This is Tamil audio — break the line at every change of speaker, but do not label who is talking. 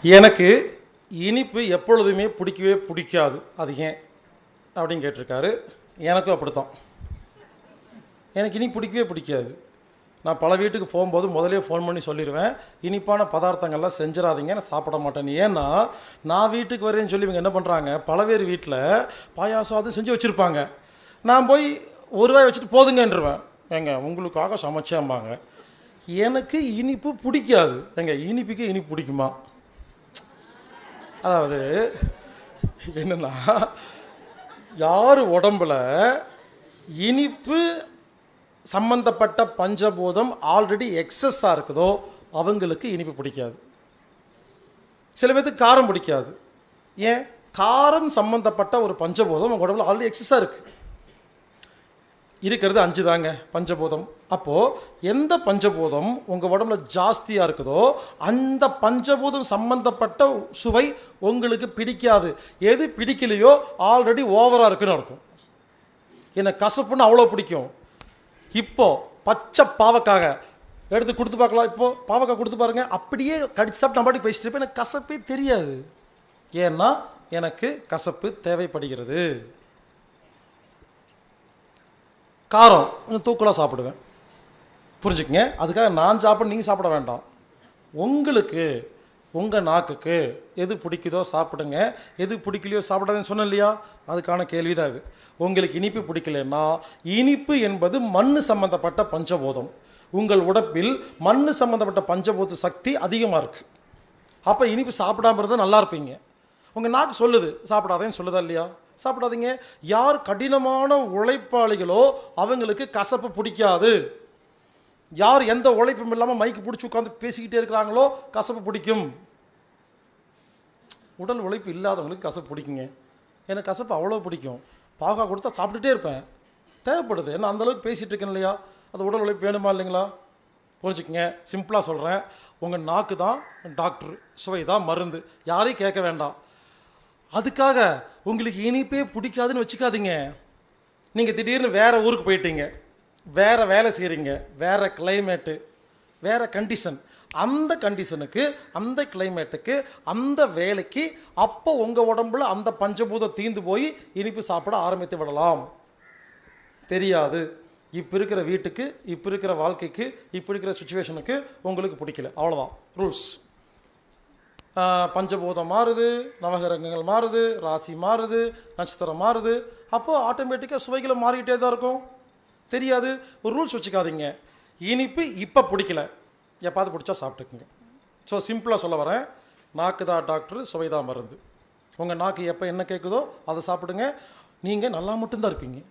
எனக்கு இனிப்பு எப்பொழுதுமே பிடிக்கவே பிடிக்காது, அது ஏன் அப்படின்னு கேட்டிருக்காரு. எனக்கும் அப்படித்தான். எனக்கு இனிப்பு பிடிக்கவே பிடிக்காது. நான் பல வீட்டுக்கு போகும்போது முதலே ஃபோன் பண்ணி சொல்லிடுவேன், இனிப்பான பதார்த்தங்கள்லாம் செஞ்சிடாதீங்க, நான் சாப்பிட மாட்டேன். ஏன்னா நான் வீட்டுக்கு வரேன்னு சொல்லி இவங்க என்ன பண்ணுறாங்க, பல பேர் வீட்டில் பாயாசம் அது செஞ்சு வச்சுருப்பாங்க. நான் போய் ஒரு வாய் வச்சுட்டு போதுங்கன்றுவேன். ஏங்க உங்களுக்காக சமைச்சேம்பாங்க. எனக்கு இனிப்பு பிடிக்காது. ஏங்க இனிப்புக்கு இனிப்பு பிடிக்குமா? அதாவது என்னென்னா, யார் உடம்புல இனிப்பு சம்பந்தப்பட்ட பஞ்சபூதம் ஆல்ரெடி எக்ஸஸாக இருக்குதோ அவங்களுக்கு இனிப்பு பிடிக்காது. சில பேருக்கு காரம் பிடிக்காது. ஏன்? காரம் சம்பந்தப்பட்ட ஒரு பஞ்சபூதம் உங்கள் உடம்புல ஆல்ரெடி எக்ஸஸாக இருக்குது. இருக்கிறது 5 தாங்க பஞ்சபூதம். அப்போது எந்த பஞ்சபூதம் உங்கள் உடம்புல ஜாஸ்தியாக இருக்குதோ அந்த பஞ்சபூதம் சம்பந்தப்பட்ட சுவை உங்களுக்கு பிடிக்காது. எது பிடிக்கலையோ ஆல்ரெடி ஓவராக இருக்குன்னு அர்த்தம். எனக்கு கசப்புன்னு அவ்வளோ பிடிக்கும். இப்போது பச்சை பாவக்காக எடுத்து கொடுத்து பார்க்கலாம். இப்போது பாவக்காய் கொடுத்து பாருங்கள், அப்படியே கடிச்சு சாப்பிட்டு நம்ம பேசிட்டு இருப்பேன். எனக்கு கசப்பே தெரியாது. ஏன்னா எனக்கு கசப்பு தேவைப்படுகிறது. காரம் கொஞ்சம் தூக்கலாக சாப்பிடுவேன், புரிஞ்சுக்குங்க. அதுக்காக நான் சாப்பிட நீங்கள் சாப்பிட வேண்டாம். உங்களுக்கு உங்கள் நாக்குக்கு எது பிடிக்குதோ சாப்பிடுங்க, எது பிடிக்கலையோ சாப்பிடாதுன்னு சொன்னேன் இல்லையா? அதுக்கான கேள்வி தான் இது. உங்களுக்கு இனிப்பு பிடிக்கலன்னா, இனிப்பு என்பது மண் சம்பந்தப்பட்ட பஞ்சபூதம். உங்கள் உடம்பில் மண் சம்பந்தப்பட்ட பஞ்சபூத சக்தி அதிகமாக இருக்குது. அப்போ இனிப்பு சாப்பிடாம இருந்தால் நல்லா இருப்பீங்க. உங்கள் நாக்கு சொல்லுது சாப்பிடாதேன்னு சொல்லுதா இல்லையா? சாப்பிடாதீங்க. யார் கடினமான உழைப்பாளிகளோ அவங்களுக்கு கசப்பு பிடிக்காது. யார் எந்த உழைப்பும் இல்லாமல் மைக்கு பிடிச்சி உட்காந்து பேசிக்கிட்டே இருக்கிறாங்களோ கசப்பு பிடிக்கும். உடல் உழைப்பு இல்லாதவங்களுக்கு கசப்பு பிடிக்குங்க. எனக்கு கசப்பு அவ்வளோ பிடிக்கும். பாகா கொடுத்தா சாப்பிட்டுட்டே இருப்பேன். தேவைப்படுது. ஏன்னா அந்தளவுக்கு பேசிகிட்டு இருக்கேன் இல்லையா? அது உடல் உழைப்பு வேணுமா இல்லைங்களா? புரிஞ்சுக்குங்க. சிம்பிளாக சொல்கிறேன், உங்கள் நாக்கு தான் டாக்டர், சுவை தான் மருந்து. யாரையும் கேட்க வேண்டாம். அதுக்காக உங்களுக்கு இனிப்பே பிடிக்காதுன்னு வச்சுக்காதீங்க. நீங்கள் திடீர்னு வேறு ஊருக்கு போயிட்டீங்க, வேறு வேலை செய்கிறீங்க, வேறு கிளைமேட்டு, வேறு கண்டிஷன். அந்த கண்டிஷனுக்கு, அந்த கிளைமேட்டுக்கு, அந்த வேலைக்கு அப்போ உங்கள் உடம்புல அந்த பஞ்சபூதம் தீர்ந்து போய் இனிப்பு சாப்பிட ஆரம்பித்து விடலாம். தெரியாது. இப்போ இருக்கிற வீட்டுக்கு, இப்போ இருக்கிற வாழ்க்கைக்கு, இப்போ இருக்கிற சுச்சுவேஷனுக்கு உங்களுக்கு பிடிக்கல, அவ்வளோதான் ரூல்ஸ். பஞ்சபூதம் மாறுது, நவகிரகங்கள் மாறுது, ராசி மாறுது, நட்சத்திரம் மாறுது. அப்போது ஆட்டோமேட்டிக்காக சுவைகளை மாறிக்கிட்டே தான் இருக்கும். தெரியாது. ஒரு ரூல்ஸ் வச்சுக்காதீங்க. இனிப்பு இப்போ பிடிக்கல, எப்பாவது பிடிச்சா சாப்பிட்டுக்குங்க. ஸோ சிம்பிளாக சொல்ல வரேன், நாக்கு தான் டாக்டர், சுவை தான் மருந்து. உங்கள் நாக்கு எப்போ என்ன கேட்குதோ அதை சாப்பிடுங்க. நீங்கள் நல்லா மட்டும்தான் இருப்பீங்க.